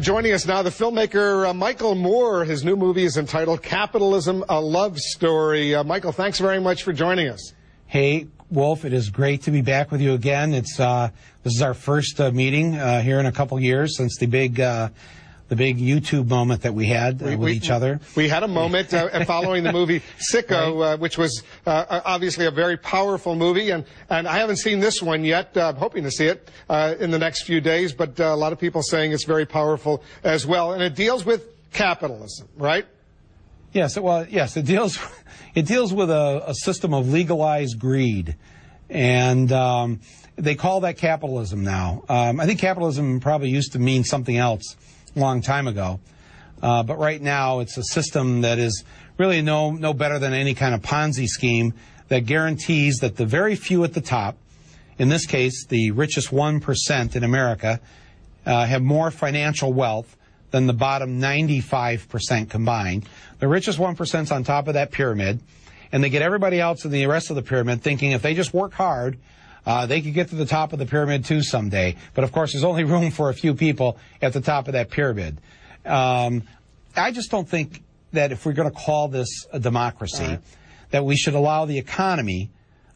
Joining us now, the filmmaker Michael Moore. His new movie is entitled Capitalism, a Love Story. Michael, thanks very much for joining us. Hey, Wolf, it is great to be back with you again. This is our first meeting here in a couple years since the big YouTube moment that we had with each other. We had a moment following the movie Sicko, right. Which was obviously a very powerful movie, and I haven't seen this one yet. I'm hoping to see it in the next few days, but a lot of people saying it's very powerful as well, and it deals with capitalism, right? Yes, yes, it deals with a system of legalized greed, and they call that capitalism now. I think capitalism probably used to mean something else a long time ago, but right now it's a system that is really no better than any kind of Ponzi scheme that guarantees that the very few at the top, in this case the richest 1% in America, have more financial wealth than the bottom 95% combined. The richest 1% is on top of that pyramid, and they get everybody else in the rest of the pyramid thinking if they just work hard, they could get to the top of the pyramid too someday. But of course, there's only room for a few people at the top of that pyramid. I just don't think that if we're going to call this a democracy, that we should allow the economy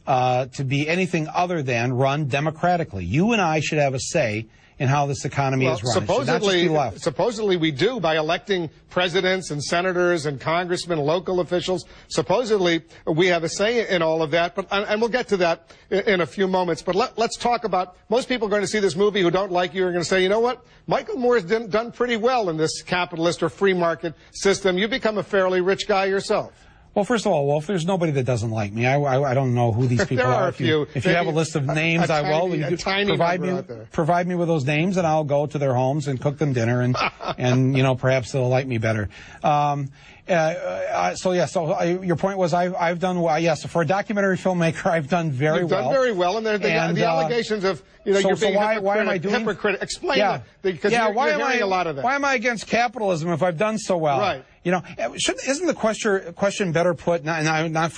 to be anything other than run democratically. You and I should have a say in how this economy is run. Supposedly we do by electing presidents and senators and congressmen, local officials. Supposedly we have a say in all of that, and we'll get to that in a few moments. But let's talk about, most people are going to see this movie who don't like you are going to say, you know what, Michael Moore has done pretty well in this capitalist or free market system. You become a fairly rich guy yourself. Well, first of all, Wolf, there's nobody that doesn't like me. I don't know who these people are. There are a few. If you have a list of names, I will. Provide me with those names, and I'll go to their homes and cook them dinner, and you know, perhaps they'll like me better. Your point was I've done well. Yes, for a documentary filmmaker, I've done very well. You've done very well, and the allegations of you're being why am I doing? Hypocrite. Explain that, because you're hearing a lot of that. Why am I against capitalism if I've done so well? Right. You know, isn't the question better put? And I'm not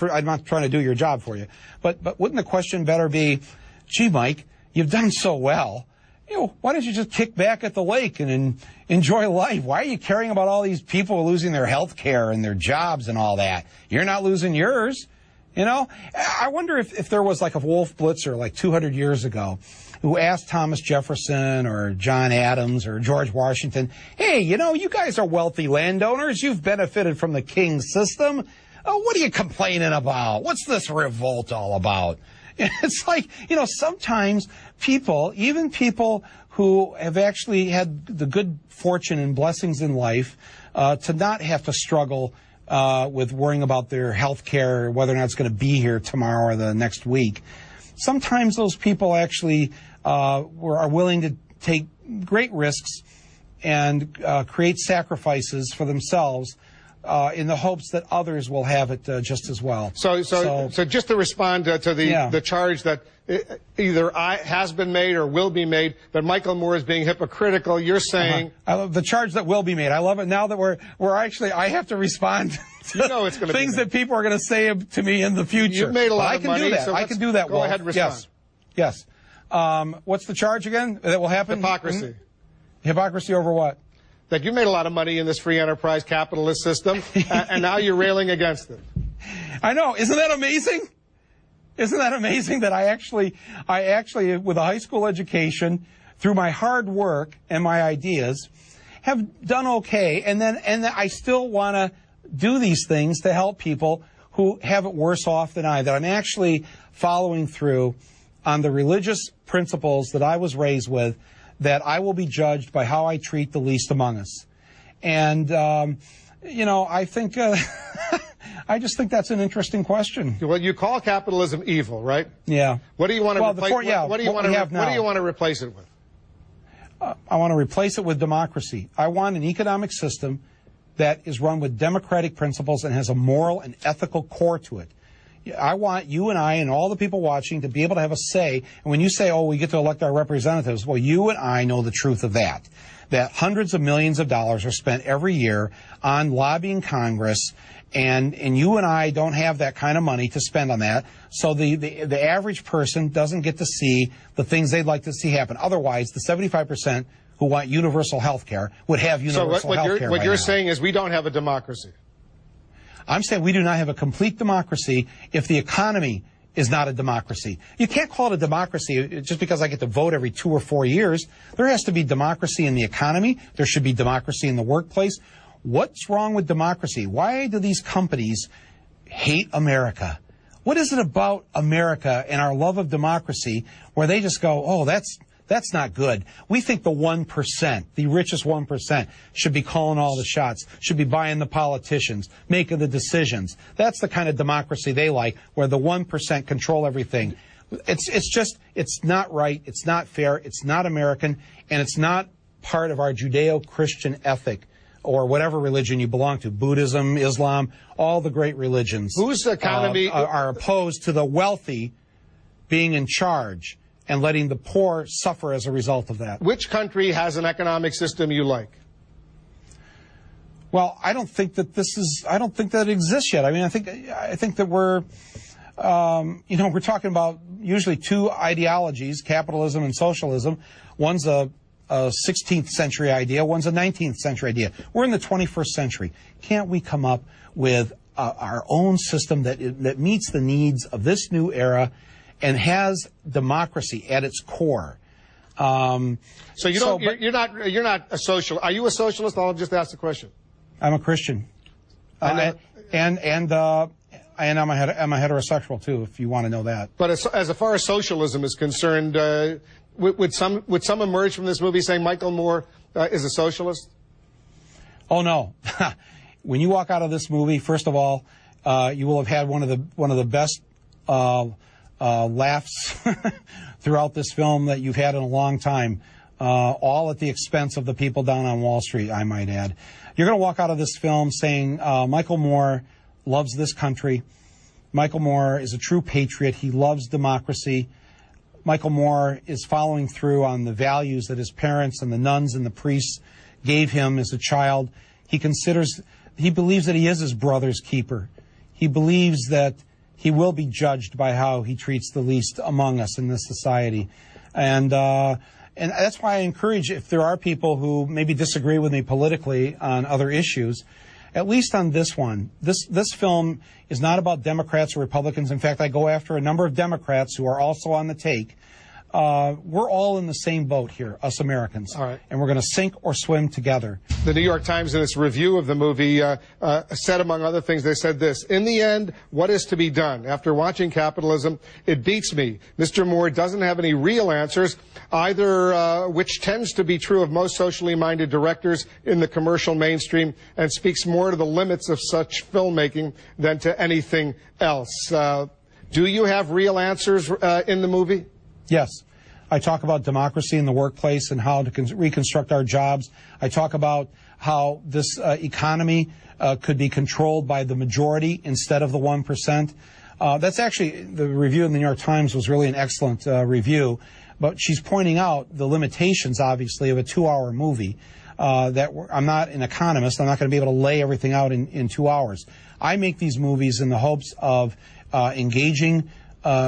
trying to do your job for you, but wouldn't the question better be, gee, Mike, you've done so well. You know, why don't you just kick back at the lake and enjoy life? Why are you caring about all these people losing their health care and their jobs and all that? You're not losing yours. You know, I wonder if there was like a Wolf Blitzer like 200 years ago who asked Thomas Jefferson or John Adams or George Washington, hey, you know, you guys are wealthy landowners. You've benefited from the king's system. What are you complaining about? What's this revolt all about? It's like, you know, sometimes people, even people who have actually had the good fortune and blessings in life, to not have to struggle with worrying about their health care, whether or not it's going to be here tomorrow or the next week. Sometimes those people actually are willing to take great risks and create sacrifices for themselves in the hopes that others will have it just as well. So just to respond to the charge that either has been made or will be made, that Michael Moore is being hypocritical, you're saying... I love the charge that will be made. I love it now that we're actually, I have to respond to things that people are going to say to me in the future. You've made a lot of money, so I can do that. Go ahead and respond. Yes. What's the charge again that will happen? Hypocrisy. Hypocrisy over what? That you made a lot of money in this free enterprise capitalist system, and now you're railing against it. I know. Isn't that amazing? Isn't that amazing that I actually, with a high school education, through my hard work and my ideas, have done okay, and I still want to do these things to help people who have it worse off than I, that I'm actually following through on the religious principles that I was raised with, that I will be judged by how I treat the least among us. And, you know, I think, I just think that's an interesting question. Well, you call capitalism evil, right? Yeah. What do you want to replace? What do you want to replace it with? I want to replace it with democracy. I want an economic system that is run with democratic principles and has a moral and ethical core to it. I want you and I and all the people watching to be able to have a say. And when you say, oh, we get to elect our representatives, well, you and I know the truth of that. That hundreds of millions of dollars are spent every year on lobbying Congress, and you and I don't have that kind of money to spend on that. So the average person doesn't get to see the things they'd like to see happen. Otherwise, the 75% who want universal health care would have universal health care. What you're saying is we don't have a democracy. I'm saying we do not have a complete democracy if the economy is not a democracy. You can't call it a democracy just because I get to vote every 2 or 4 years. There has to be democracy in the economy. There should be democracy in the workplace. What's wrong with democracy? Why do these companies hate America? What is it about America and our love of democracy where they just go, oh, that's not good. We think the 1%, the richest 1%, should be calling all the shots, should be buying the politicians, making the decisions. That's the kind of democracy they like, where the 1% control everything. It's not right, it's not fair, it's not American, and it's not part of our Judeo-Christian ethic, or whatever religion you belong to, Buddhism, Islam, all the great religions. Whose economy are opposed to the wealthy being in charge and letting the poor suffer as a result of that. Which country has an economic system you like? Well, I don't think that it exists yet. I mean, I think that we're talking about usually two ideologies, capitalism and socialism. One's a 16th century idea, one's a 19th century idea. We're in the 21st century. Can't we come up with our own system that meets the needs of this new era and has democracy at its core? You're not a social. Are you a socialist? I'll just ask the question. I'm a Christian, and I'm a heterosexual too, if you want to know that. But as far as socialism is concerned, would some emerge from this movie saying Michael Moore is a socialist? Oh no! When you walk out of this movie, first of all, you will have had one of the best laughs throughout this film that you've had in a long time, all at the expense of the people down on Wall Street, I might add. You're going to walk out of this film saying Michael Moore loves this country. Michael Moore is a true patriot. He loves democracy. Michael Moore is following through on the values that his parents and the nuns and the priests gave him as a child. He believes that he is his brother's keeper. He believes that he will be judged by how he treats the least among us in this society. And that's why I encourage, if there are people who maybe disagree with me politically on other issues, at least on this one, this film is not about Democrats or Republicans. In fact, I go after a number of Democrats who are also on the take. We're all in the same boat here, us Americans. All right. And we're going to sink or swim together. The New York Times, in its review of the movie, said, among other things, they said this: in the end, what is to be done? After watching Capitalism, it beats me. Mr. Moore doesn't have any real answers, either which tends to be true of most socially minded directors in the commercial mainstream, and speaks more to the limits of such filmmaking than to anything else. Do you have real answers in the movie? Yes. I talk about democracy in the workplace and how to reconstruct our jobs. I talk about how this economy could be controlled by the majority instead of the 1%. That's actually, the review in the New York Times was really an excellent review, but she's pointing out the limitations, obviously, of a 2-hour movie. I'm not an economist. I'm not going to be able to lay everything out in 2 hours. I make these movies in the hopes of engaging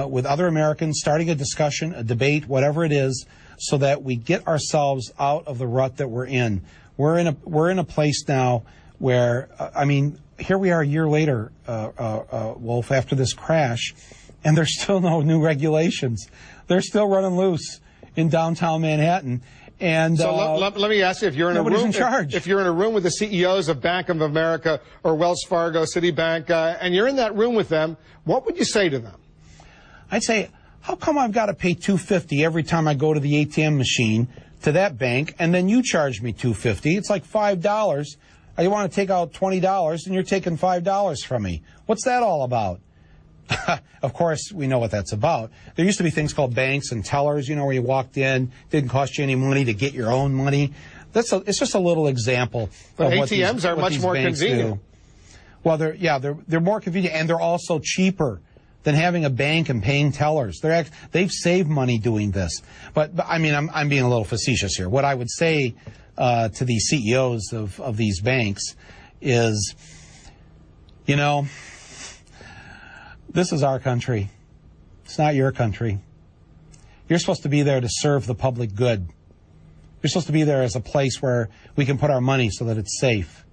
with other Americans, starting a discussion, a debate, whatever it is, so that we get ourselves out of the rut that we're in. We're in a place now where, here we are a year later, Wolf, after this crash, and there's still no new regulations. They're still running loose in downtown Manhattan. And so let me ask you, if you're in a room, if you're in a room with the CEOs of Bank of America or Wells Fargo, Citibank, and you're in that room with them, what would you say to them? I'd say, how come I've got to pay $2.50 every time I go to the ATM machine to that bank, and then you charge me $2.50? It's like $5. I want to take out $20, and you're taking $5 from me. What's that all about? Of course, we know what that's about. There used to be things called banks and tellers, where you walked in, didn't cost you any money to get your own money. It's just a little example. But ATMs are much more convenient. Well, they're more convenient, and they're also cheaper than having a bank and paying tellers. They've saved money doing this. But I'm being a little facetious here. What I would say to the CEOs of these banks is, this is our country. It's not your country. You're supposed to be there to serve the public good. You're You're supposed to be there as a place where we can put our money so that it's safe.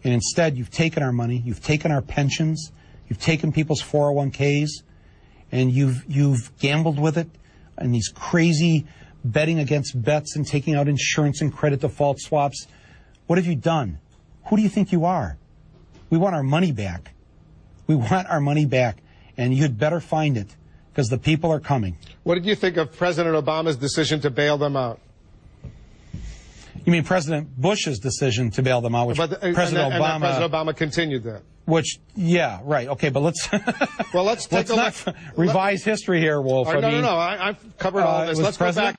And instead, you've taken our money, you've taken our pensions, you've taken people's 401ks, and you've gambled with it, and these crazy betting against bets and taking out insurance and credit default swaps. What have you done? Who do you think you are? We want our money back. We want our money back, and you'd better find it, because the people are coming. What did you think of President Obama's decision to bail them out? You mean President Bush's decision to bail them out, which President Obama continued that. Which, yeah, right. Okay, but let's well, let's take let's not revise history here, Wolf. No, I've covered all this. Let's go back.